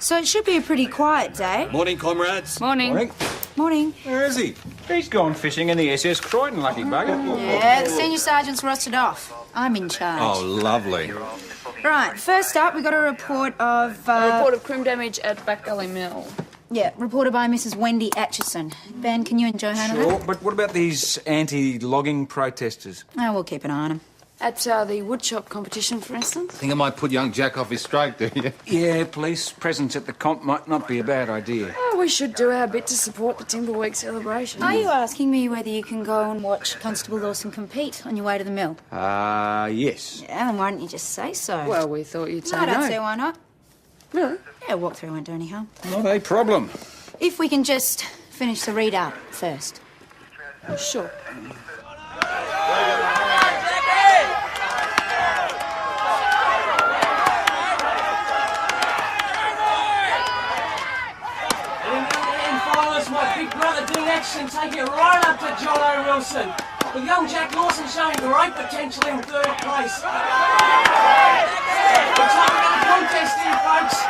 So it should be a pretty quiet day. Morning, comrades. Morning. Morning. Where is he? He's gone fishing in the SS Croydon, lucky bugger. Yeah, the senior sergeant's rostered off. I'm in charge. Oh, lovely. Right, first up, we got a report of... A report of crim damage at Back Gully Mill. Yeah, reported by Mrs. Wendy Atchison. Ben, can you and Joe handle Sure, that? but what about these anti-logging protesters? Oh, we'll keep an eye on them. At the woodshop competition, for instance. Think I might put young Jack off his strike, do you? Yeah, police presence at the comp might not be a bad idea. Oh, we should do our bit to support the Timber Week celebration. Are you asking me whether you can go and watch Constable Lawson compete on your way to the mill? Yes. Yeah, then why don't you just say so? Well, we thought you'd say I don't no. see why not. Really? Yeah, walk through won't do any harm. Not a problem. If we can just finish the readout first. Sure. My big brother Dean Atchison take it right up to John O. Wilson, with young Jack Lawson showing great potential in third place. The time of the contest here, folks.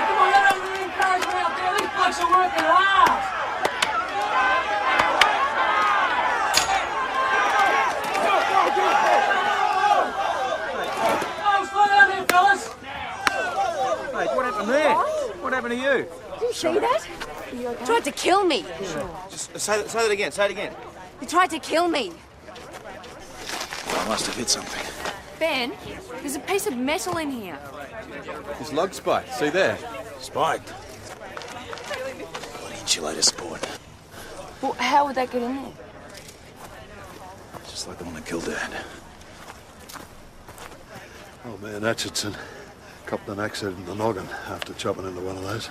Come on, let them encourage me out there. These blokes are working hard. What happened there? What happened to you? Did you see that? He tried to kill me. Just say that again. Say it again. He tried to kill me. I must have hit something. Ben, there's a piece of metal in here. His log spike. See there? Spiked. Bloody insulator support. Well, how would that get in there? Just like the one that killed Dad. Oh, man, Atchison copped an accident in the noggin after chopping into one of those.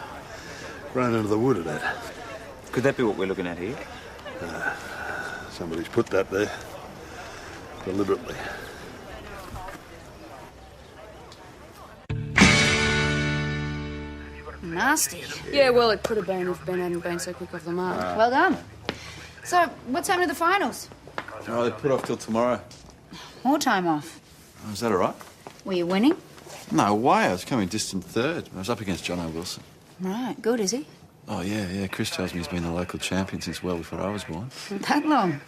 Ran into the wood of that. Could that be what we're looking at here? Somebody's put that there. Deliberately. Nasty. Yeah, well, it could have been if Ben hadn't been so quick off the mark. Well done. So, what's happened to the finals? Oh, they put off till tomorrow. More time off. Oh, is that all right? Were you winning? No way. I was coming distant third. I was up against John O. Wilson. Right, good, is he? Oh, yeah. Chris tells me he's been the local champion since well before I was born. That long.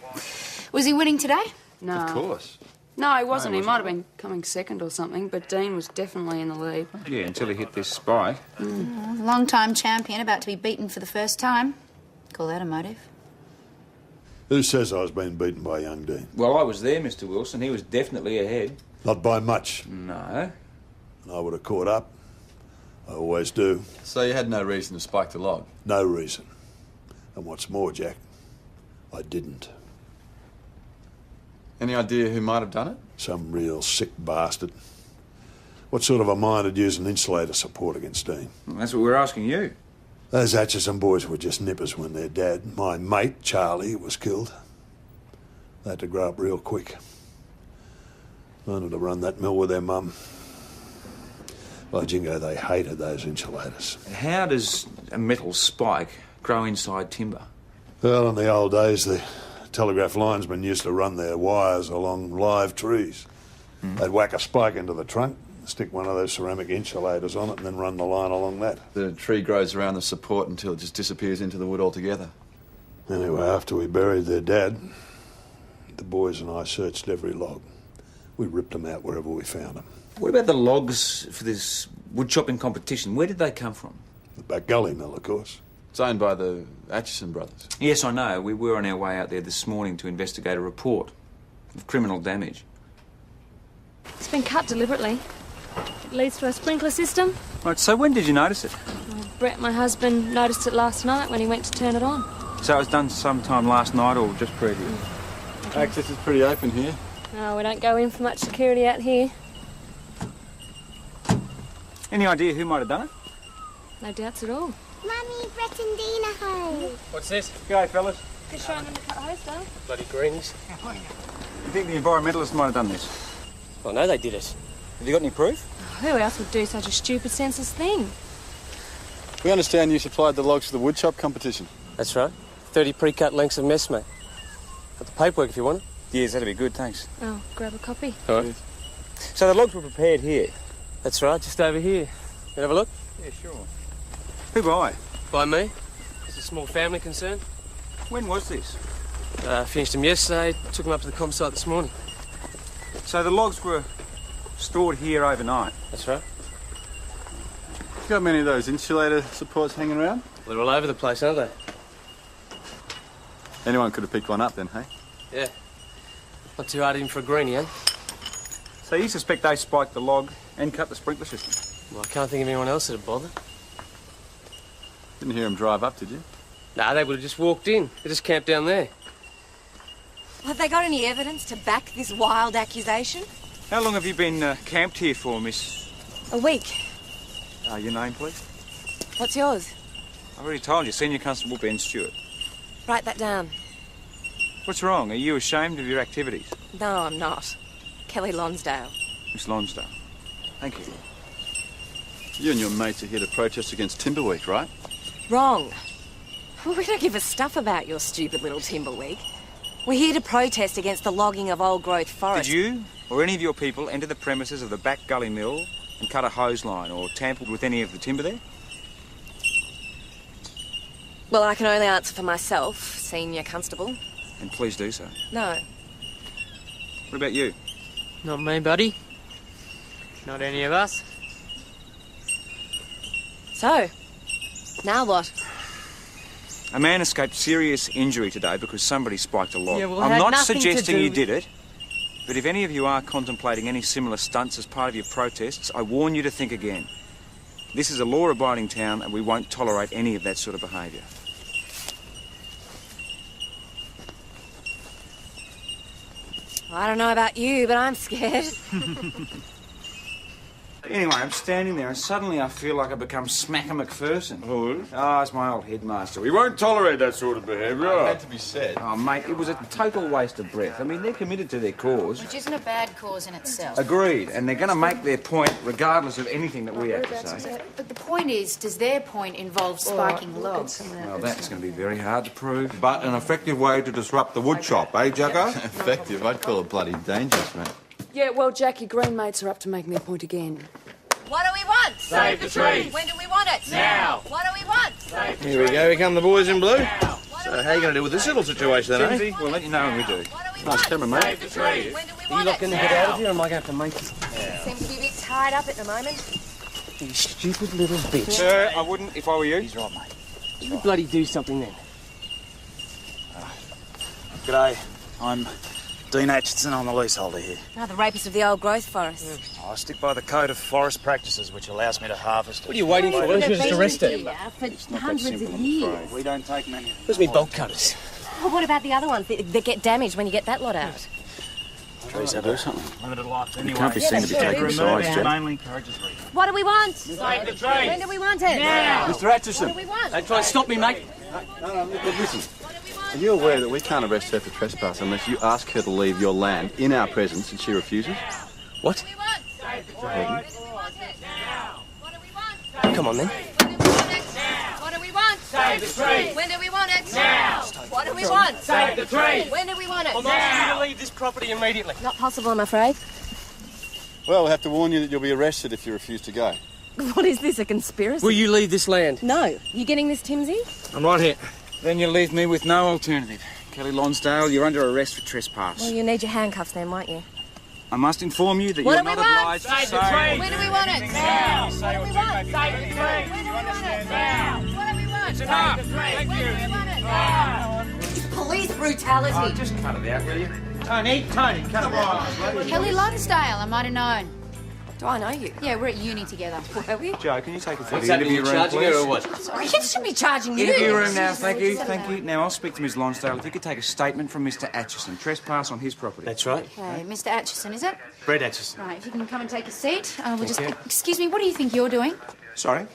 Was he winning today? No. Of course. No, he wasn't. He might have been coming second or something, but Dean was definitely in the lead. Yeah, until he hit this spike. Long-time champion, about to be beaten for the first time. Call that a motive. Who says I was being beaten by young Dean? Well, I was there, Mr. Wilson. He was definitely ahead. Not by much. No. And I would have caught up. I always do. So you had no reason to spike the log? No reason. And what's more, Jack, I didn't. Any idea who might have done it? Some real sick bastard. What sort of a mind would use an insulator support against Dean? Well, that's what we're asking you. Those Atchison boys were just nippers when their dad, my mate, Charlie, was killed. They had to grow up real quick. Learning to run that mill with their mum. By Jingo, they hated those insulators. How does a metal spike grow inside timber? Well, in the old days, the telegraph linesmen used to run their wires along live trees. They'd whack a spike into the trunk, stick one of those ceramic insulators on it, and then run the line along that. The tree grows around the support until it just disappears into the wood altogether. Anyway, after we buried their dad, the boys and I searched every log. We ripped them out wherever we found them. What about the logs for this wood chopping competition? Where did they come from? The Back Gully Mill, of course. It's owned by the Atchison brothers. Yes, I know. We were on our way out there this morning to investigate a report of criminal damage. It's been cut deliberately. It leads to a sprinkler system. Right, so when did you notice it? Brett, my husband, noticed it last night when he went to turn it on. So it was done sometime last night or just previous? Access is pretty open here. Oh, we don't go in for much security out here. Any idea who might have done it? No doubts at all. Mummy, Brett and Dean are home. What's this? Go, fellas. Just showing them the cut hose, Dale. Bloody greenies. You think the environmentalists might have done this? I know they did it. Have you got any proof? Who else would do such a stupid, senseless thing? We understand you supplied the logs for the wood chop competition. That's right. 30 pre-cut lengths of mess, mate. Got the paperwork if you want it. Yes, that'd be good, thanks. Oh, grab a copy. All right. So the logs were prepared here? That's right, just over here. You have a look? Yeah, sure. Who by? By me. It's a small family concern. When was this? Finished them yesterday, took them up to the comp site this morning. So the logs were stored here overnight? That's right. You got many of those insulator supports hanging around? They're all over the place, aren't they? Anyone could have picked one up then, hey? Yeah. Not too hard in for a greenie, eh? So you suspect they spiked the log and cut the sprinkler system? Well, I can't think of anyone else that'd bother. Didn't hear them drive up, did you? Nah, they would have just walked in. They just camped down there. Have they got any evidence to back this wild accusation? How long have you been camped here for, Miss... A week. Your name, please? What's yours? I've already told you, Senior Constable Ben Stewart. Write that down. What's wrong? Are you ashamed of your activities? No, I'm not. Kelly Lonsdale. Miss Lonsdale. Thank you. You and your mates are here to protest against Timber Week, right? Wrong. We don't give a stuff about your stupid little timber week. We're here to protest against the logging of old-growth forest. Did you or any of your people enter the premises of the Back Gully Mill and cut a hose line or tampered with any of the timber there? Well, I can only answer for myself, Senior Constable. And please do so. No. What about you? Not me, buddy. Not any of us. So, now what? A man escaped serious injury today because somebody spiked a log. Yeah, well, it I'm had not nothing to suggesting do you with- did it, but if any of you are contemplating any similar stunts as part of your protests, I warn you to think again. This is a law-abiding town and we won't tolerate any of that sort of behaviour. I don't know about you, but I'm scared. Anyway, I'm standing there and suddenly I feel like I've become Smacker McPherson. Who? Oh, it's my old headmaster. We won't tolerate that sort of behaviour. It had to be said. Oh, mate, it was a total waste of breath. I mean, they're committed to their cause. Which isn't a bad cause in itself. Agreed, and they're going to make their point regardless of anything that we have to say. But the point is, does their point involve spiking logs? Well, that's going to be very hard to prove. But an effective way to disrupt the wood shop, eh, Jacko? Effective? I'd call it bloody dangerous, mate. Yeah, well, Jackie, Green mates are up to making their point again. What do we want? Save the trees. When do we want it? Now. What do we want? Here we go, here come the boys in blue. So how are you going to deal with this little situation then, eh? Timothy, we'll let you know when we do. Nice camera, mate. Save the trees. When do we Are you want not it? going to get out of here, or am I going to have to make you? Seems to be a bit tied up at the moment. You stupid little bitch. Sir, I wouldn't if I were you. He's right, mate. You bloody do something then. G'day, I'm Dean Atchison, I'm the leaseholder here. No, the rapist of the old growth forest. I stick by the Code of Forest Practices, which allows me to harvest. What are you waiting for? Why don't you just arrest her? For hundreds of years. We don't take many. Where's me bolt cutters? Well, what about the other ones that get damaged when you get that lot out? Trees have do something. Limited life anyway. Can't be seen to be taking sides, Jack. Mainly encourages reading. What do we want? Save the trees. When do we want it? Now. Mr. Atchison, What do we want? Don't try and stop me, mate. no, listen. Are you aware that we can't arrest her for trespass unless you ask her to leave your land in our presence and she refuses? What? Save the trees. Come on, then. What do we want? Save the trees. When do we want it? Now. What do we want? Save the trees. When do we want it? I'm asking you to leave this property immediately. Not possible, I'm afraid. Well, we'll have to warn you that you'll be arrested if you refuse to go. What is this, a conspiracy? Will you leave this land? No. You getting this, Timsy? I'm right here. Then you leave me with no alternative. Kelly Lonsdale, you're under arrest for trespass. Well, you need your handcuffs then, won't you? I must inform you that What you're do we not want? obliged to Save the say... trees. When do we want it? Now. What do we want? Save the trees. When do we want it? Now. What do we want? It's enough. Thank When do we you. want it? Now. Police brutality. Oh, just cut it out, will you? Tony, cut it off. Kelly Lonsdale, I might have known. Do I know you? Yeah, we're at uni together. Were we? Joe, can you take us to What's the happening? interview You room, charging her or please? what? Sorry, you should be charging you. Interview room now, thank you, thank you. Now, I'll speak to Ms Lonsdale. If you could take a statement from Mr Atchison. Trespass on his property. That's right. Okay, Mr. Atchison, is it? Brett Atchison. Right, if you can come and take a seat. We'll just... Excuse me, what do you think you're doing? Sorry?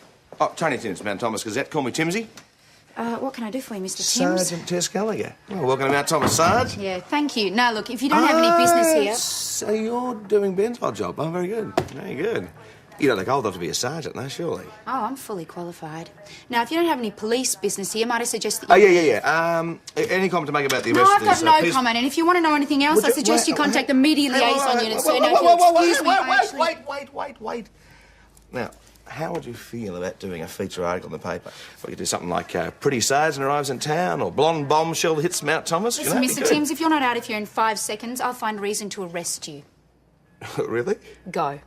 Oh, Tony Timms, Mount Thomas Gazette. Call me Timsy. What can I do for you, Mr. Timms? Sergeant Tess Gallagher. Well, welcome to Mount Thomas, Sarge. Yeah, thank you. Now, look, if you don't have any business here... So you're doing Ben's odd job. Oh, very good. Very good. You don't look old enough to be a sergeant, no, surely? Oh, I'm fully qualified. Now, if you don't have any police business here, might I suggest that you... Oh, yeah. Any comment to make about the arrest No, of I've this? got no comment, and if you want to know anything else, I suggest you contact the media liaison unit. So now, if you'll excuse me, I actually... Wait. Now, how would you feel about doing a feature article in the paper? We could do something like Pretty Sergeant Arrives in Town or Blonde Bombshell Hits Mount Thomas. Listen, Mr. Timms, if you're not out of here in 5 seconds, I'll find reason to arrest you. Really? Go.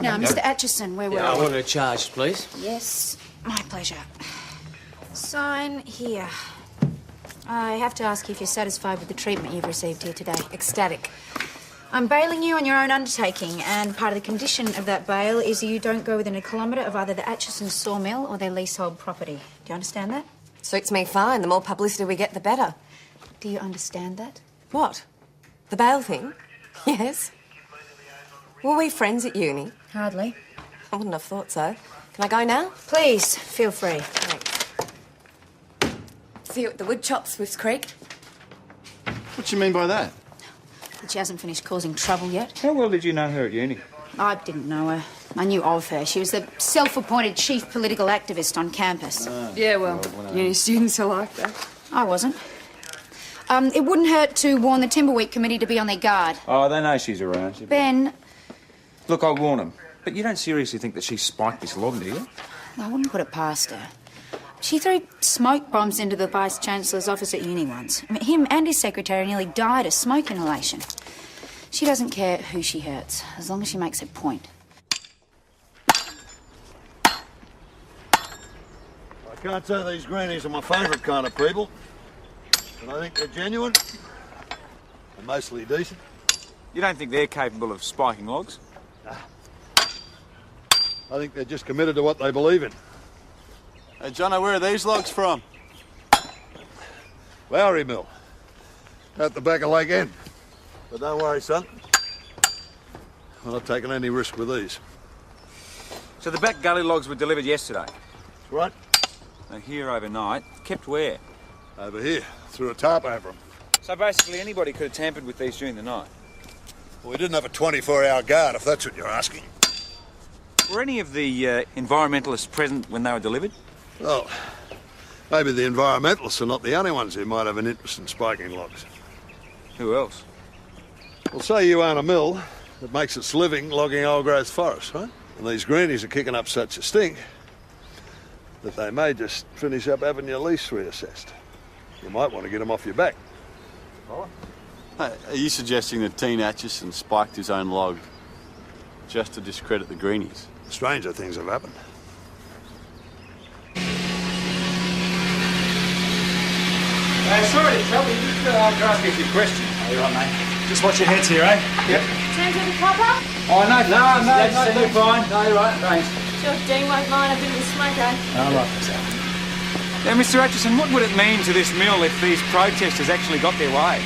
Now, Mr. Atchison, where were we? I want her charged, please. Yes, my pleasure. Sign here. I have to ask you if you're satisfied with the treatment you've received here today. Ecstatic. I'm bailing you on your own undertaking, and part of the condition of that bail is you don't go within a kilometre of either the Atchison sawmill or their leasehold property. Do you understand that? Suits me fine. The more publicity we get, the better. Do you understand that? What? The bail thing? Yes. Were we friends at uni? Hardly. I wouldn't have thought so. Can I go now? Please, feel free. Thanks. See you at the wood chop, Swifts Creek. What do you mean by that? That she hasn't finished causing trouble yet. How well did you know her at uni? I didn't know her. I knew of her. She was the self-appointed chief political activist on campus. Yeah, well, uni students are like that. I wasn't. It wouldn't hurt to warn the Timberweek Committee to be on their guard. Oh, they know she's around. Ben... Look, I'll warn them. But you don't seriously think that she spiked this log, do you? I wouldn't put it past her. She threw smoke bombs into the Vice-Chancellor's office at uni once. I mean, him and his secretary nearly died of smoke inhalation. She doesn't care who she hurts, as long as she makes her point. I can't say these greenies are my favourite kind of people, but I think they're genuine and mostly decent. You don't think they're capable of spiking logs? I think they're just committed to what they believe in. Hey, Jono, where are these logs from? Lowry Mill, at the back of Lake End. But don't worry, son. I'm not taking any risk with these. So the back gully logs were delivered yesterday? That's right. They're here overnight. Kept where? Over here, threw a tarp over them. So basically anybody could have tampered with these during the night? Well, we didn't have a 24-hour guard, if that's what you're asking. Were any of the environmentalists present when they were delivered? Well, maybe the environmentalists are not the only ones who might have an interest in spiking logs. Who else? Well, say you own a mill that makes its living logging old-growth forests, right? And these greenies are kicking up such a stink that they may just finish up having your lease reassessed. You might want to get them off your back. Hey, are you suggesting that Dean Atchison spiked his own log just to discredit the greenies? Stranger things have happened. Sorry to trouble you. Just ask you a few questions. Oh, you're right, mate. Just watch your heads here, eh? Yep. Turn to the copper? Oh, no, you're fine. No, you're right, thanks. Sure, Dean won't mind a bit of a smoke, eh? Oh, right. Now, Mr. Atchison, what would it mean to this mill if these protesters actually got their way?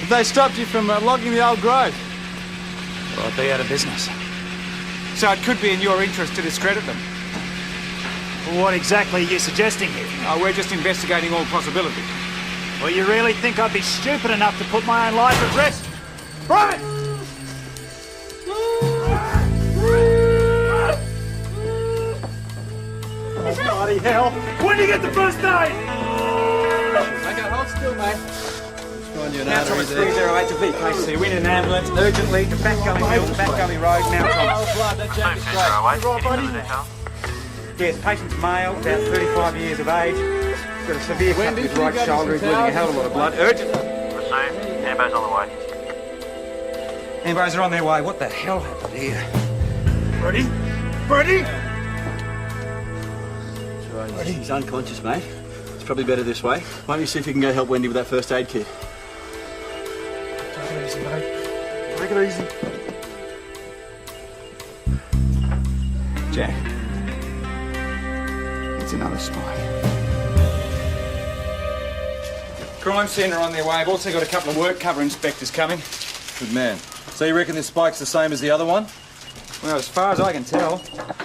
If they stopped you from logging the old growth? Well, I'd be out of business. So it could be in your interest to discredit them? Well, what exactly are you suggesting here? Oh, we're just investigating all possibilities. Well, you really think I'd be stupid enough to put my own life at risk? Right! Oh, bloody hell! When do you get the first aid? Okay, hold still, mate. Now, Thomas 308 to VKC. We need an ambulance urgently to Back Gully Mill, Back Gully Road. Now, Thomas. Yes, patient's male, about 35 years of age. Got a severe cut to his right shoulder. He's losing a hell of a lot of blood. Urgent. Received. Ambos on the way. Ambos are on their way. What the hell happened here? Freddie? Freddie? He's unconscious, mate. It's probably better this way. Why don't you see if you can go help Wendy with that first aid kit? Take it easy, mate. Take it easy. Jack. It's another spike. Crime Centre on their way. I've also got a couple of work cover inspectors coming. Good man. So you reckon this spike's the same as the other one? Well, as far as I can tell,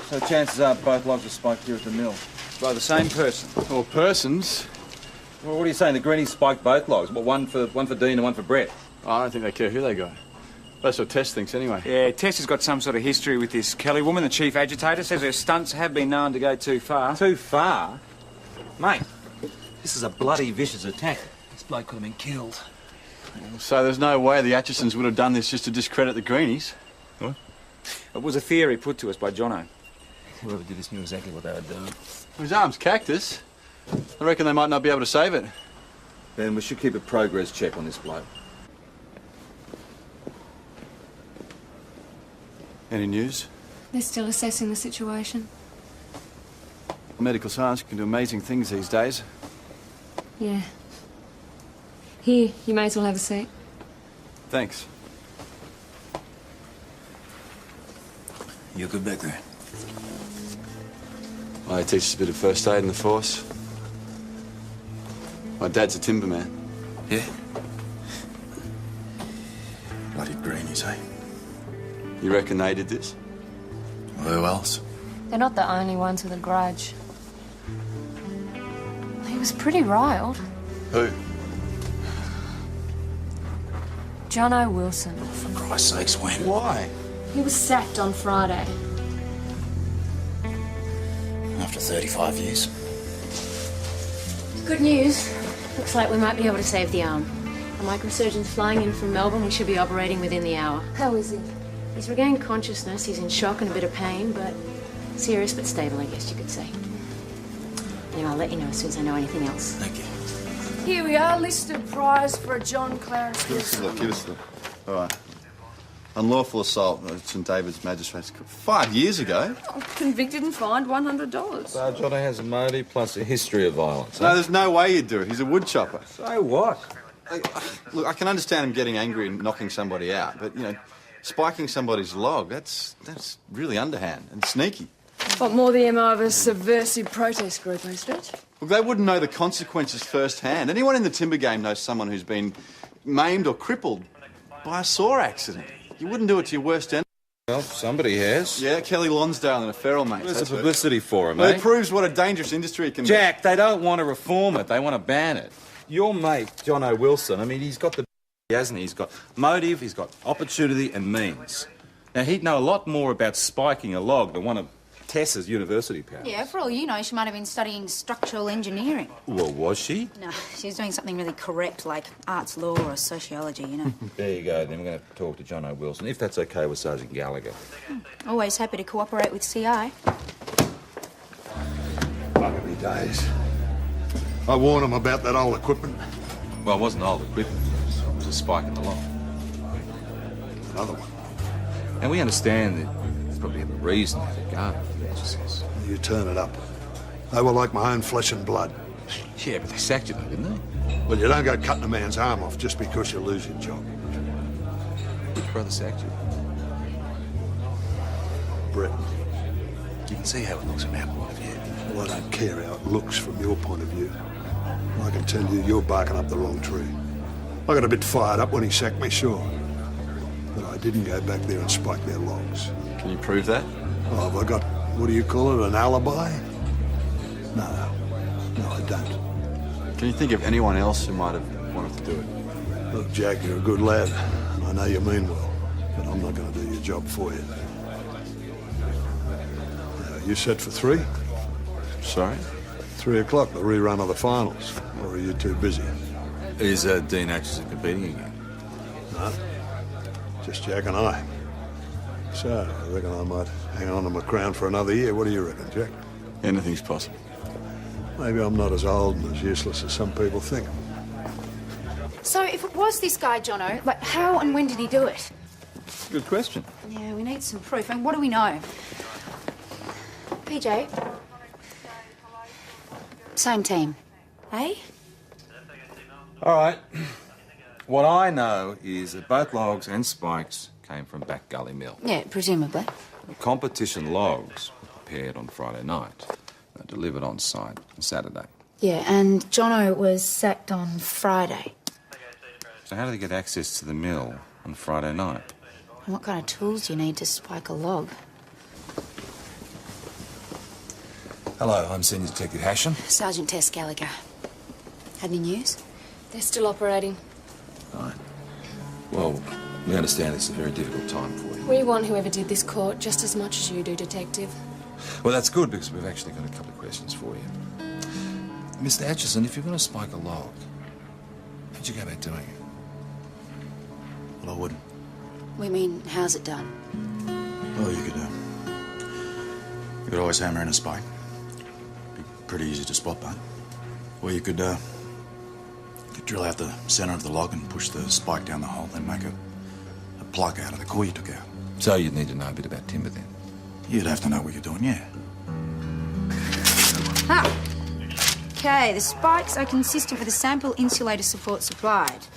So chances are both logs were spiked here at the mill. by the same person. Or persons? Well, what are you saying? The greenies spiked both logs? What, one for Dean and one for Brett? I don't think they care who they got. That's what Tess thinks anyway. Yeah, Tess has got some sort of history with this Kelly woman, the chief agitator. Says her stunts have been known to go too far. Too far? Mate, this is a bloody vicious attack. This bloke could have been killed. So there's no way the Atchisons would have done this just to discredit the Greenies? What? It was a theory put to us by Jono. Whoever did this knew exactly what they were doing. His arm's cactus. I reckon they might not be able to save it. Then we should keep a progress check on this bloke. Any news? They're still assessing the situation. Medical science can do amazing things these days. Yeah. Here, you may as well have a seat. Thanks. You're good back there. I teach us a bit of first aid in the force. My dad's a timberman. Yeah? Bloody greenies, eh? You reckon they did this? Who else? They're not the only ones with a grudge. He was pretty riled. Who? Jono Wilson. For Christ's sakes, when? Why? He was sacked on Friday. After 35 years. Good news. Looks like we might be able to save the arm. A microsurgeon's flying in from Melbourne. We should be operating within the hour. How is he? He's regained consciousness. He's in shock and a bit of pain, but serious but stable, I guess you could say. Anyway, I'll let you know as soon as I know anything else. Thank you. Here we are, listed prize for a John Clarence. Give us a look, give us a look. All right. Unlawful assault at St David's Magistrates Court. 5 years ago. Oh, convicted and fined $100. So Johnny has a motive plus a history of violence. No, there's no way you'd do it. He's a woodchopper. So what? Look, I can understand him getting angry and knocking somebody out, but, you know, spiking somebody's log, that's really underhand and sneaky. What more the MO of a subversive protest group, eh, Stretch? Look, they wouldn't know the consequences firsthand. Anyone in the timber game knows someone who's been maimed or crippled by a saw accident. You wouldn't do it to your worst enemy. Well, somebody has. Yeah, Kelly Lonsdale and a feral mate. Where's the publicity for him, Well, eh? it proves what a dangerous industry it can be. Jack, they don't want to reform it. They want to ban it. Your mate, Jono Wilson, I mean, he's got the hasn't he? He's got motive, he's got opportunity and means. Now, he'd know a lot more about spiking a log than one of Tess's university pals. Yeah, for all you know, she might have been studying structural engineering. Well, was she? No, she was doing something really correct, like arts law or sociology, you know. There you go. Then we're going to talk to Jono Wilson, if that's okay with Sergeant Gallagher. Always happy to cooperate with CI. Buggery days. I warned him about that old equipment. Well, it wasn't old equipment. It was a spike in the log. Another one. And we understand that there's probably a reason for the guard. You turn it up. They were like my own flesh and blood. Yeah, but they sacked you, though, didn't they? Well, you don't go cutting a man's arm off just because you lose your job. Which brother sacked you? Brett. You can see how it looks from our point of view. Well, I don't care how it looks from your point of view. I can tell you, you're barking up the wrong tree. I got a bit fired up when he sacked me, sure. But I didn't go back there and spike their logs. Can you prove that? Oh, have I got, what do you call it, an alibi? No, I don't. Can you think of anyone else who might have wanted to do it? Look, Jack, you're a good lad, and I know you mean well, but I'm not going to do your job for you. You set for 3? Sorry? 3 o'clock, the rerun of the finals. Or are you too busy? Is Dean Atchison competing again? No, just Jack and I. So, I reckon I might hang on to my crown for another year. What do you reckon, Jack? Anything's possible. Maybe I'm not as old and as useless as some people think. So, if it was this guy, Jono, like, how and when did he do it? Good question. Yeah, we need some proof. And what do we know? PJ? Same team. Eh? All right. What I know is that both logs and spikes came from Back Gully Mill. Yeah, presumably. The competition logs were prepared on Friday night. Delivered on site on Saturday. Yeah, and Jono was sacked on Friday. So how did they get access to the mill on Friday night? And what kind of tools do you need to spike a log? Hello, I'm Senior Detective Hashem. Sergeant Tess Gallagher. Had any news? They're still operating. Right. Well, We understand it's a very difficult time for you. We want whoever did this caught just as much as you do, Detective. Well, that's good, because we've actually got a couple of questions for you. Mr. Atchison, if you're going to spike a log, how'd you go about doing it? Well, I wouldn't. We mean, how's it done? Well, you could always hammer in a spike. Be pretty easy to spot that. Or you could drill out the centre of the log and push the spike down the hole, then make a plug out of the core you took out. So you'd need to know a bit about timber then? You'd have to know what you're doing, yeah. Ha! Okay, the spikes are consistent with the sample insulator support supplied.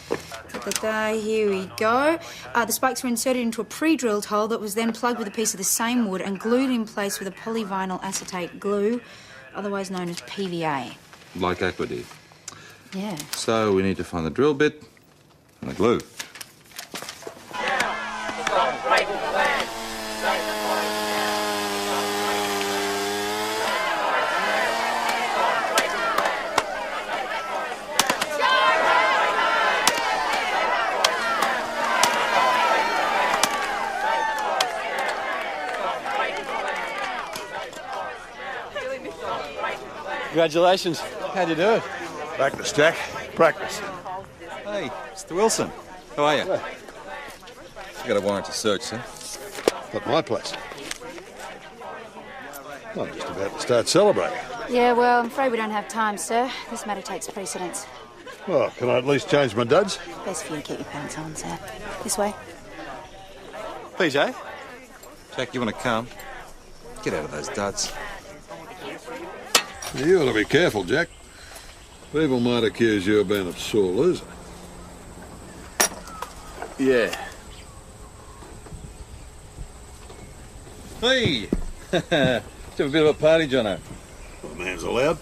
Here we go. The spikes were inserted into a pre-drilled hole that was then plugged with a piece of the same wood and glued in place with a polyvinyl acetate glue, otherwise known as PVA. Like Aqua did. Yeah. So we need to find the drill bit and the glue. Congratulations. How'd you do it? Practice, Jack. Practice. Hey, Mr. Wilson. How are you? You got a warrant to search, sir? At my place. I'm just about to start celebrating. Yeah, well, I'm afraid we don't have time, sir. This matter takes precedence. Well, can I at least change my duds? Best for you to keep your pants on, sir. This way. PJ? Jack, you want to come? Get out of those duds. You ought to be careful, Jack. People might accuse you of being a sore loser. Yeah. Hey! Let's have a bit of a party, Jono. A man's allowed.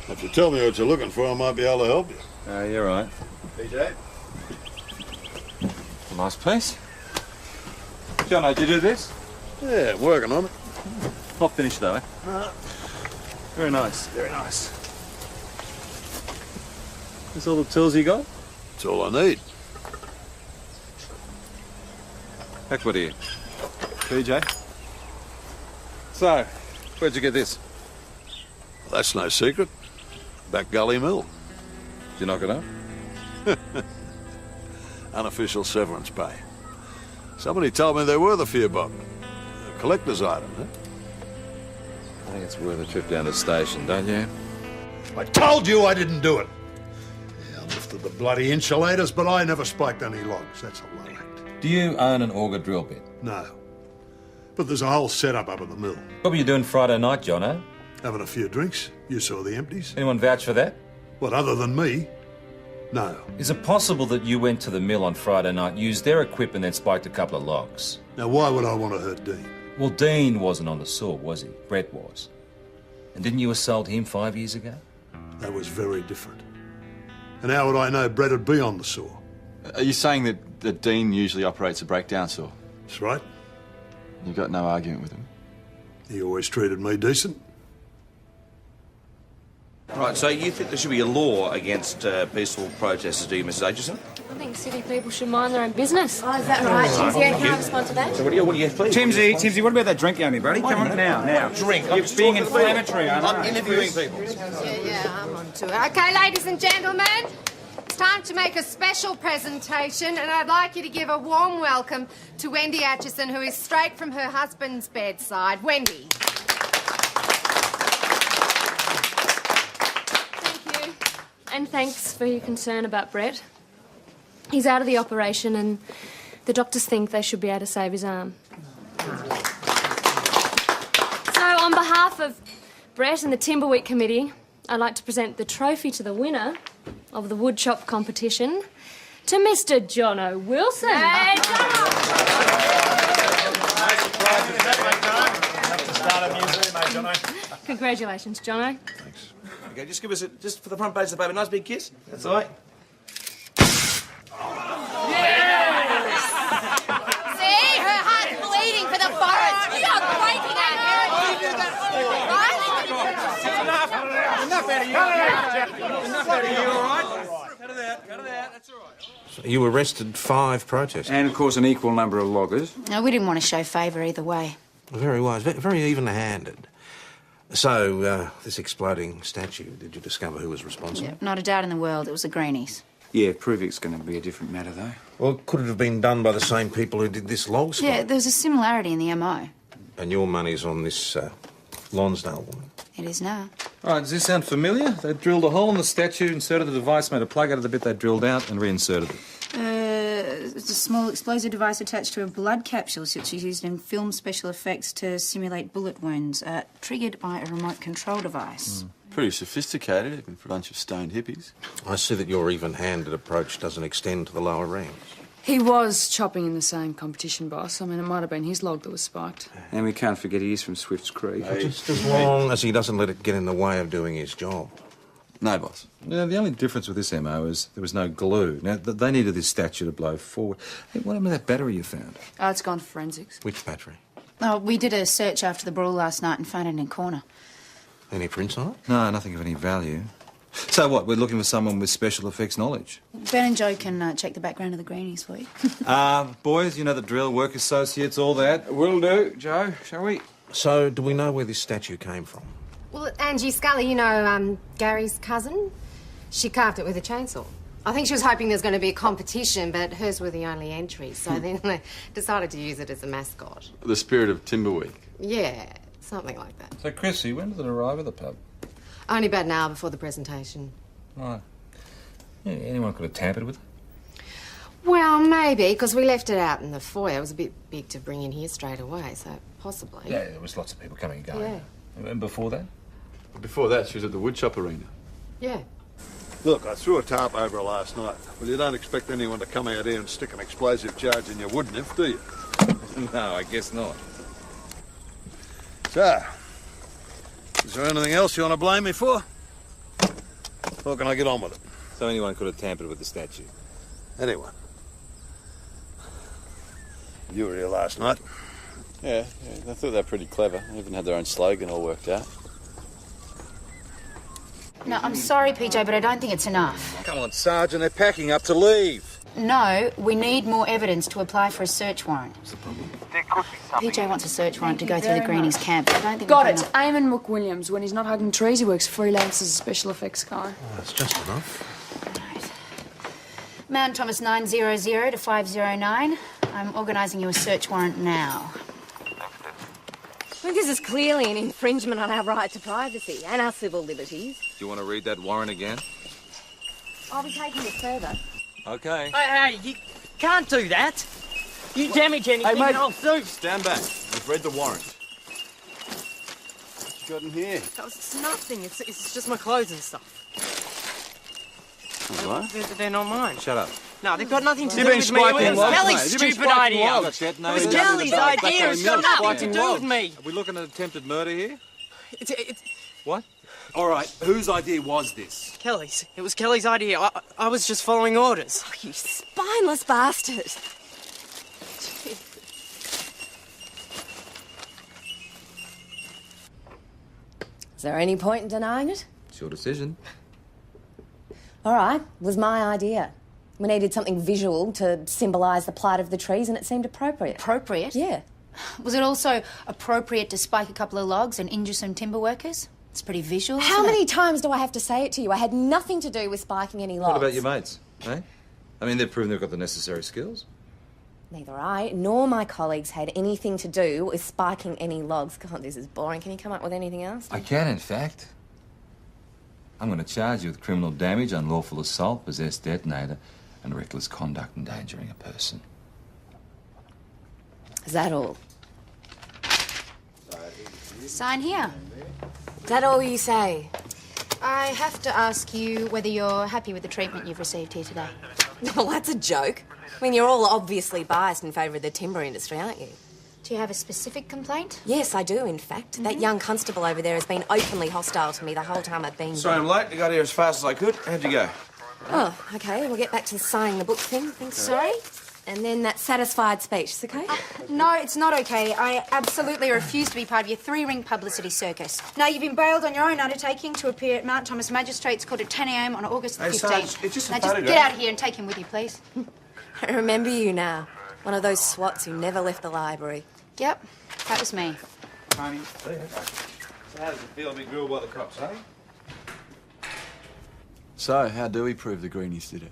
If you tell me what you're looking for, I might be able to help you. You're right. PJ? A nice piece. Jono, did you do this? Yeah, I'm working on it. Not finished, though, eh? Very nice, very nice. That's all the tools you got? That's all I need. Heck, what are you? PJ? So, where'd you get this? Well, that's no secret. Back Gully Mill. Did you knock it up? Unofficial severance pay. Somebody told me they're worth a few bob. A collector's item, huh? I think it's worth a trip down to the station, don't you? I told you I didn't do it. Yeah, I lifted the bloody insulators, but I never spiked any logs. That's a low act. Do you own an auger drill bit? No. But there's a whole setup up at the mill. What were you doing Friday night, Jono? Having a few drinks. You saw the empties. Anyone vouch for that? What, other than me? No. Is it possible that you went to the mill on Friday night, used their equipment, and then spiked a couple of logs? Now, why would I want to hurt Dean? Well, Dean wasn't on the saw, was he? Brett was. And didn't you assault him 5 years ago? That was very different. And how would I know Brett would be on the saw? Are you saying that Dean usually operates a breakdown saw? That's right. You've got no argument with him? He always treated me decent. Right, so you think there should be a law against peaceful protesters, do you, Mrs. Aitchison? I think city people should mind their own business. Oh, is that right, Timsy? Can I respond to that? So what do you please? Timsy, what about that drink you owe me, buddy? Come on now. Drink? You're being inflammatory, aren't I'm interviewing people. Yeah, I'm on to it. Okay, ladies and gentlemen, it's time to make a special presentation, and I'd like you to give a warm welcome to Wendy Atchison, who is straight from her husband's bedside. Wendy. Thank you. And thanks for your concern about Brett. He's out of the operation and the doctors think they should be able to save his arm. So on behalf of Brett and the Timberweek Committee, I'd like to present the trophy to the winner of the woodchop competition, to Mr. Jono Wilson. Hey, Jono! Congratulations, Jono. Thanks. Okay, just give us just for the front page of the paper, nice big kiss. That's all right. See, her heart's bleeding for the forest. We are breaking our heritage. Enough out of you. Enough out of you, all right? Cut it out, that's all right. You arrested 5 protesters. And, of course, an equal number of loggers. No, we didn't want to show favour either way. Very wise, very even-handed. So, this exploding statue, did you discover who was responsible? Yeah, not a doubt in the world. It was the Greenies. Yeah, proving it's going to be a different matter, though. Well, could it have been done by the same people who did this log spot? Yeah, there was a similarity in the MO. And your money's on this Lonsdale woman? It is now. All right, does this sound familiar? They drilled a hole in the statue, inserted the device, made a plug out of the bit they drilled out, and reinserted it. It's a small explosive device attached to a blood capsule, which is used in film special effects to simulate bullet wounds, triggered by a remote control device. Pretty sophisticated, even for a bunch of stoned hippies. I see that your even-handed approach doesn't extend to the lower ranks. He was chopping in the same competition, boss. I mean, it might have been his log that was spiked. And we can't forget he is from Swift's Creek. Just as long as he doesn't let it get in the way of doing his job. No, boss. Yeah, the only difference with this MO is there was no glue. Now, they needed this statue to blow forward. Hey, what happened to that battery you found? Oh, it's gone for forensics. Which battery? Oh, we did a search after the brawl last night and found it in a corner. Any prints on it? No, nothing of any value. So what, we're looking for someone with special effects knowledge? Ben and Joe can check the background of the Greenies for you. Boys, you know the drill, work associates, all that. Will do, Joe, shall we? So, do we know where this statue came from? Well, Angie Scully, you know, Gary's cousin, she carved it with a chainsaw. I think she was hoping there's going to be a competition, but hers were the only entries, so then they decided to use it as a mascot. The spirit of Timber Week. Yeah, something like that. So, Chrissy, when did it arrive at the pub? Only about an hour before the presentation. Right. Yeah, anyone could have tampered with it. Well, maybe, because we left it out in the foyer. It was a bit big to bring in here straight away, so possibly. Yeah, there was lots of people coming and going. Yeah. And before that? Before that, she was at the woodshop arena. Yeah. Look, I threw a tarp over her last night. Well, you don't expect anyone to come out here and stick an explosive charge in your wood nymph, do you? No, I guess not. So, is there anything else you want to blame me for? Or can I get on with it? So anyone could have tampered with the statue? Anyone. You were here last night. Yeah, I thought they were pretty clever. They even had their own slogan all worked out. No, I'm sorry, PJ, but I don't think it's enough. Come on, Sergeant, they're packing up to leave. No, we need more evidence to apply for a search warrant. There could be something. PJ wants a search warrant to go through the Greenies camp, but I don't think Got we've it. enough. Eamon McWilliams. When he's not hugging trees, he works freelance as a special effects guy. Oh, that's just enough. Mount Thomas 900 to 509. I'm organising you a search warrant now. I mean, this is clearly an infringement on our right to privacy and our civil liberties. Do you want to read that warrant again? I'll be taking it further. Okay. Hey, you can't do that. You damage anything and I'll sue. Stand back. We've read the warrant. What you got in here? It's nothing. It's just my clothes and stuff. What? They're not mine. Shut up. No, they've got nothing to You've do been with me. spiking It was logs, Kelly's mate. You've been stupid spiking idea. logs. It No, was you don't Kelly's do that. idea. It's got nothing to do with me. Are we looking at attempted murder here? It's What? All right, whose idea was this? Kelly's. It was Kelly's idea. I was just following orders. Oh, you spineless bastard. Is there any point in denying it? It's your decision. All right, it was my idea. We needed something visual to symbolise the plight of the trees, and it seemed appropriate. Appropriate? Yeah. Was it also appropriate to spike a couple of logs and injure some timber workers? It's pretty visual. How isn't it? many times do I have to say it to you? I had nothing to do with spiking any logs. What about your mates, eh? I mean, they've proven they've got the necessary skills. Neither I nor my colleagues had anything to do with spiking any logs. God, this is boring. Can you come up with anything else? I can, in fact. I'm going to charge you with criminal damage, unlawful assault, possessed detonator, and reckless conduct endangering a person. Is that all? Sign here. Is that all you say? I have to ask you whether you're happy with the treatment you've received here today. Well, that's a joke. I mean, you're all obviously biased in favour of the timber industry, aren't you? Do you have a specific complaint? Yes, I do, in fact. That young constable over there has been openly hostile to me the whole time I've been Sorry I'm late. I got here as fast as I could. How'd you go? Oh, OK. We'll get back to signing the book thing. Thanks. Sorry? And then that satisfied speech, is okay? No, it's not okay. I absolutely refuse to be part of your three-ring publicity circus. Now, you've been bailed on your own undertaking to appear at Mount Thomas Magistrates Court at 10 a.m. on August the 15th. Sarge, it's just a now, just photograph. get out of here and take him with you, please. I remember you now. One of those swats who never left the library. Yep, that was me. Tony, so how does it feel to be grilled by the cops, eh? So, how do we prove the Greenies did it?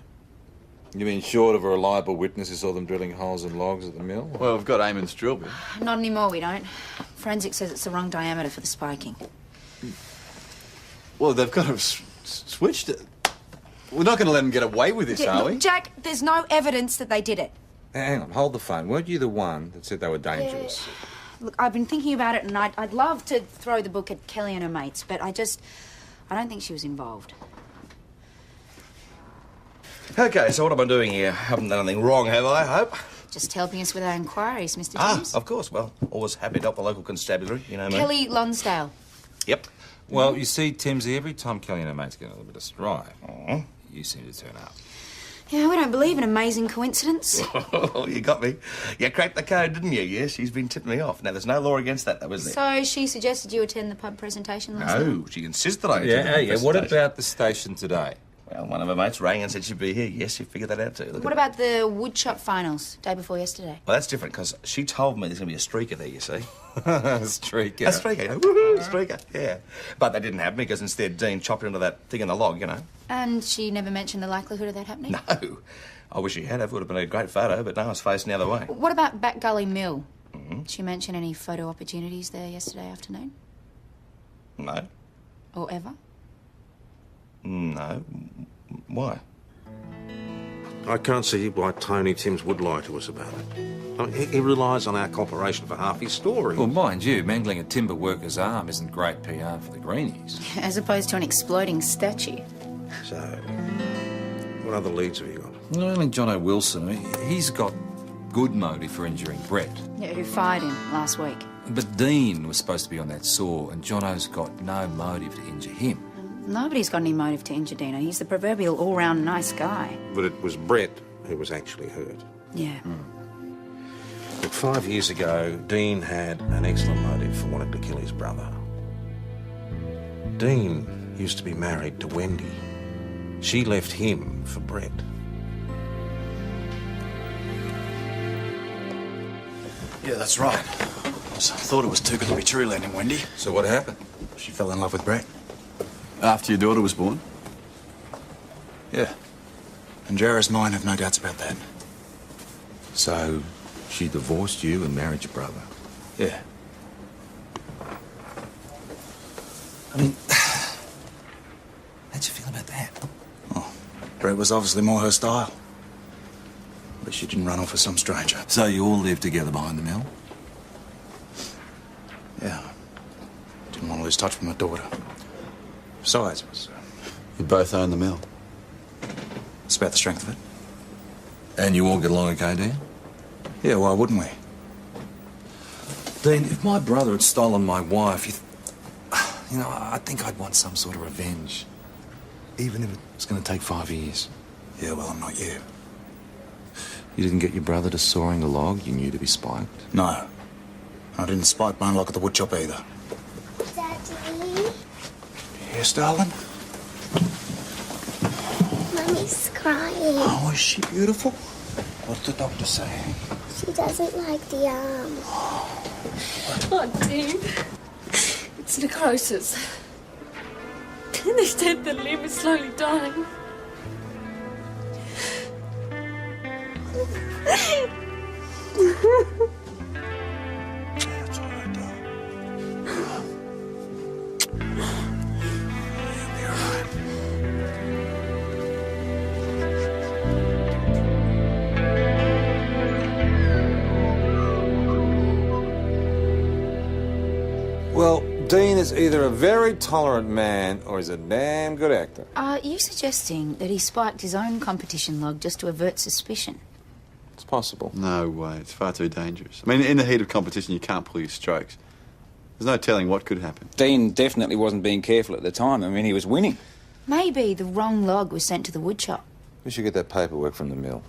You mean short of a reliable witness who saw them drilling holes in logs at the mill? Well, we've got Eamon's drill bit. Not anymore, we don't. Forensic says it's the wrong diameter for the spiking. Well, they've got to have switched it. We're not going to let them get away with this, are we? Jack, there's no evidence that they did it. Hang on, hold the phone. Weren't you the one that said they were dangerous? Look, I've been thinking about it, and I'd love to throw the book at Kelly and her mates, but I don't think she was involved. Okay, so what am I doing here? Haven't done anything wrong, have I hope? Just helping us with our inquiries, Mr. James. Of course. Well, always happy to help the local constabulary, you know me. Kelly Lonsdale. Yep. Well, you see, Timsy, every time Kelly and her mates get a little bit of strife, you seem to turn up. Yeah, we don't believe in amazing coincidence. Oh, you got me. You cracked the code, didn't you? Yes, she's been tipping me off. Now, there's no law against that, though, is there? So she suggested you attend the pub presentation last night? No, she insisted I attend Yeah, the yeah. What presentation. about the station today? Well, one of her mates rang and said she'd be here. Yes, she figured that out too. Look What about the woodshop finals, day before yesterday? Well, that's different, because she told me there's going to be a streaker there, you see. Streaker. A streaker, you know. Woohoo, streaker, yeah. But they didn't have me, because instead Dean chopped into that thing in the log, you know. And she never mentioned the likelihood of that happening? No. I wish she had. It would have been a great photo, but no, I was facing the other way. What about Back Gully Mill? Did she mention any photo opportunities there yesterday afternoon? No. Or ever? No. Why? I can't see why Tony Timms would lie to us about it. I mean, he relies on our cooperation for half his story. Well, mind you, mangling a timber worker's arm isn't great PR for the Greenies. As opposed to an exploding statue. So, what other leads have you got? Well, only Jono Wilson. I mean, he's got good motive for injuring Brett. Yeah, who fired him last week. But Dean was supposed to be on that saw, and Jono's got no motive to injure him. Nobody's got any motive to injure Dino. He's the proverbial all-round nice guy. But it was Brett who was actually hurt. Yeah. But 5 years ago, Dean had an excellent motive for wanting to kill his brother. Dean used to be married to Wendy. She left him for Brett. Yeah, that's right. I thought it was too good to be true, landing Wendy. So what happened? She fell in love with Brett. After your daughter was born? Yeah. And Jarrah's mine have no doubts about that. So she divorced you and married your brother? Yeah. I mean, how'd you feel about that? Oh, Brett was obviously more her style. But she didn't run off with some stranger. So you all lived together behind the mill? Yeah. Didn't want to lose touch with my daughter. Besides, it was... You both own the mill. It's about the strength of it. And you all get along okay, Dean? Yeah, why wouldn't we? Dean, if my brother had stolen my wife, you know, I think I'd want some sort of revenge. Even if it's going to take 5 years. Yeah, well, I'm not you. You didn't get your brother to sawing a log you knew to be spiked? No. I didn't spike my own lock at the woodshop either. Daddy? Yes, darling? Mummy's crying. Oh, is she beautiful? What's the doctor saying? She doesn't like the arm. Oh, Dean. It's necrosis. They said the limb is slowly dying. That's all right, darling. You'll be all right. Well, Dean is either a very tolerant man or he's a damn good actor. Are you suggesting that he spiked his own competition log just to avert suspicion? It's possible. No way. It's far too dangerous. I mean, in the heat of competition, you can't pull your strokes. There's no telling what could happen. Dean definitely wasn't being careful at the time. I mean, he was winning. Maybe the wrong log was sent to the woodshop. We should get that paperwork from the mill.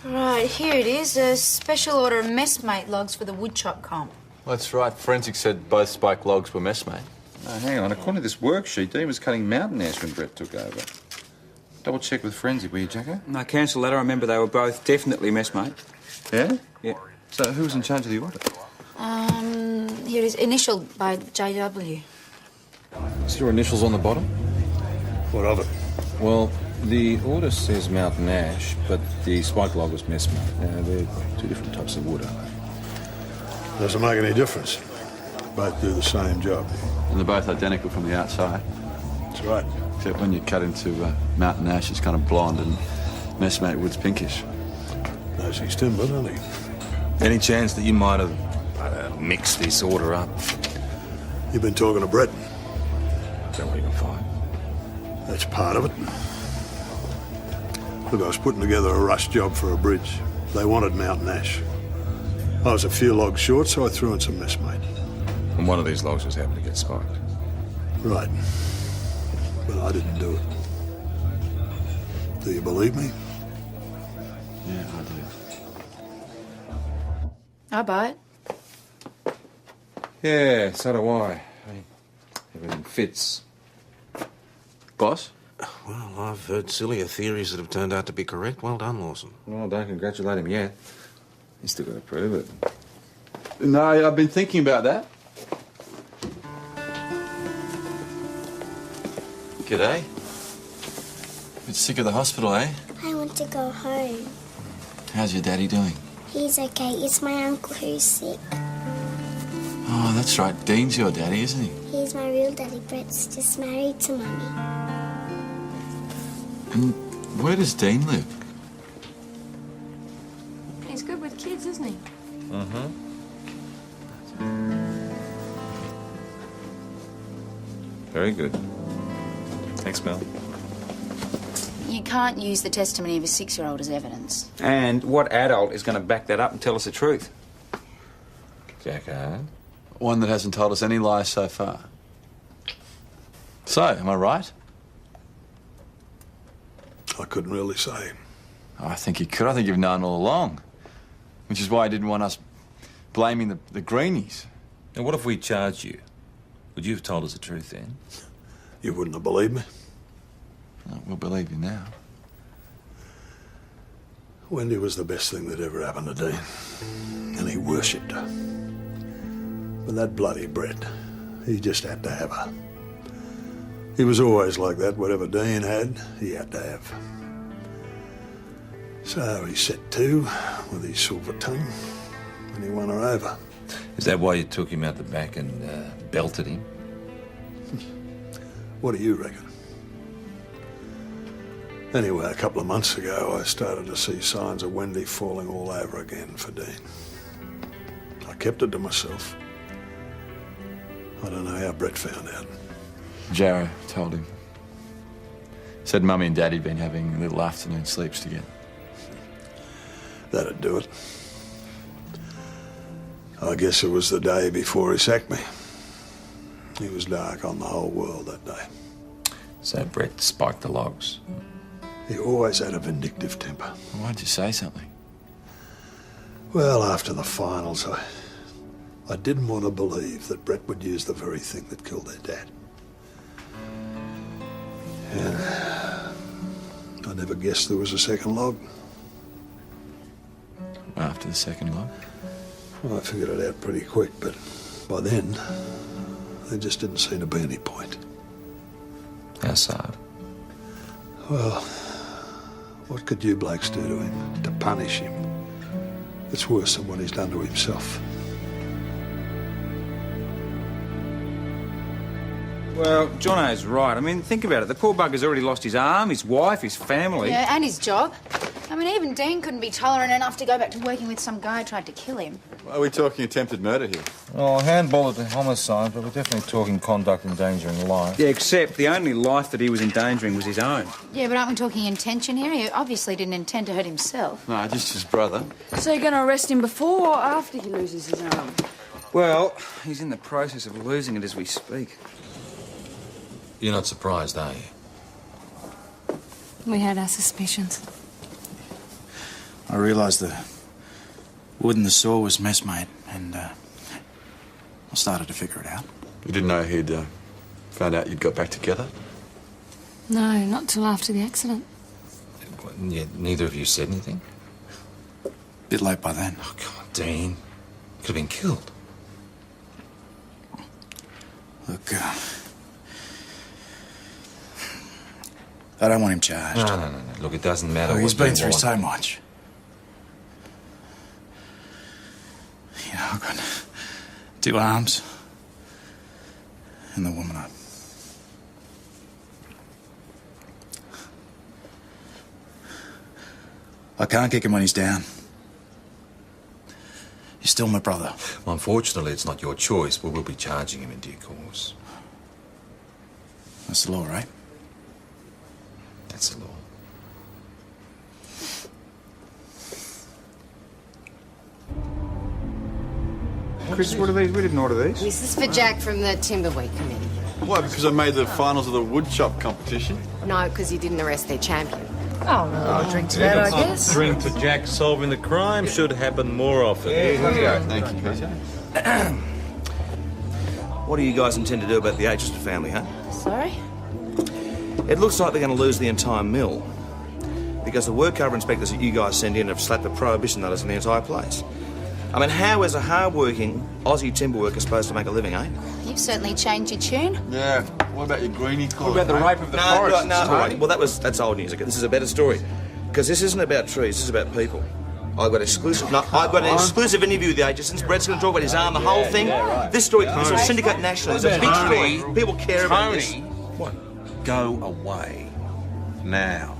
Right, here it is. A special order of messmate logs for the woodchop comp. That's right. Forensics said both spike logs were messmate. Oh, hang on. According to this worksheet, Dean was cutting mountain ash when Brett took over. Double check with Forensic, will you, Jacko? No, cancel that. I remember they were both definitely messmate. Yeah? Yeah. So who was in charge of the audit? Here it is, initialed by JW. Is your initials on the bottom? What of it? Well, the order says mountain ash, but the spike log was messmate. Now, they're two different types of wood, aren't they? Doesn't make any difference. Both do the same job. And they're both identical from the outside. That's right. Except when you cut into mountain ash, it's kind of blonde and messmate wood's pinkish. Knows his timber, doesn't he? Any chance that you might have mixed this order up? You've been talking to Brett. Is that what you can find? That's part of it. Look, I was putting together a rush job for a bridge. They wanted mountain ash. I was a few logs short, so I threw in some messmate. And one of these logs just happened to get spiked. Right. But I didn't do it. Do you believe me? Yeah, I do. I buy it. Yeah, so do I. Everything fits. Boss? Well, I've heard sillier theories that have turned out to be correct. Well done, Lawson. Well, don't congratulate him yet. He's still got to prove it. No, I've been thinking about that. G'day. Bit sick of the hospital, eh? I want to go home. How's your daddy doing? He's okay. It's my uncle who's sick. Oh, that's right. Dean's your daddy, isn't he? He's my real daddy. Brett's just married to Mummy. And where does Dean live? He's good with kids, isn't he? Mm-hmm. Very good. Thanks, Mel. You can't use the testimony of a 6-year-old as evidence. And what adult is going to back that up and tell us the truth? Jacko? One that hasn't told us any lies so far. So, am I right? I couldn't really say. Oh, I think you could. I think you've known all along. Which is why I didn't want us blaming the greenies. And what if we charged you? Would you have told us the truth then? You wouldn't have believed me. Oh, we'll believe you now. Wendy was the best thing that ever happened to Dean. And he worshipped her. But that bloody Brett, he just had to have her. He was always like that. Whatever Dean had, he had to have. So he set to with his silver tongue, and he won her over. Is that why you took him out the back and belted him? What do you reckon? Anyway, a couple of months ago, I started to see signs of Wendy falling all over again for Dean. I kept it to myself. I don't know how Brett found out. Jarrah told him. Said Mummy and Daddy'd been having little afternoon sleeps together. That'd do it. I guess it was the day before he sacked me. He was dark on the whole world that day. So Brett spiked the logs. He always had a vindictive temper. Why'd you say something? Well, after the finals, I didn't want to believe that Brett would use the very thing that killed their dad. And I never guessed there was a second log. After the second log? Well, I figured it out pretty quick, but by then, there just didn't seem to be any point. How so? Well, what could you blokes do to him, to punish him? It's worse than what he's done to himself. Well, Jono's right. I mean, think about it. The poor bugger's already lost his arm, his wife, his family. Yeah, and his job. I mean, even Dean couldn't be tolerant enough to go back to working with some guy who tried to kill him. Are we talking attempted murder here? Oh, handball to homicide, but we're definitely talking conduct endangering life. Yeah, except the only life that he was endangering was his own. Yeah, but aren't we talking intention here? He obviously didn't intend to hurt himself. No, just his brother. So you're going to arrest him before or after he loses his arm? Well, he's in the process of losing it as we speak. You're not surprised, are you? We had our suspicions. I realised the wood in the saw was mess made, and I started to figure it out. You didn't know he'd found out you'd got back together? No, not till after the accident. Yet neither of you said anything? Bit late by then. Oh, come on, Dean. Could have been killed. Look, I don't want him charged. No. Look, it doesn't matter. He's been through so much. You know, I've got 2 arms. And the woman I can't kick him when he's down. He's still my brother. Well, unfortunately, it's not your choice, but we'll be charging him in due course. That's the law, right? That's the law. Chris, what are these? We didn't order these. This is for Jack from the Timberweed Committee. Why, because I made the finals of the woodchop competition? No, because you didn't arrest their champion. Oh, well, I'll drink to that, I guess. Drink to Jack solving the crime should happen more often. Yeah, thank you, Peter. What do you guys intend to do about the Aitchison family, huh? Sorry? It looks like they're going to lose the entire mill. Because the work cover inspectors that you guys send in have slapped a prohibition notice on the entire place. I mean, how is a hard-working Aussie timber worker supposed to make a living, eh? You've certainly changed your tune. Yeah. What about your greenie What about the rape of the forest? No, all right. Well, that's old news. Okay, this is a better story. Because this isn't about trees, this is about people. I've got an exclusive interview with the Aitchisons. Brett's going to talk about his arm, the whole thing. right. This story, this will syndicate nationally. It's a big story. People care about this. What? Go away. Now.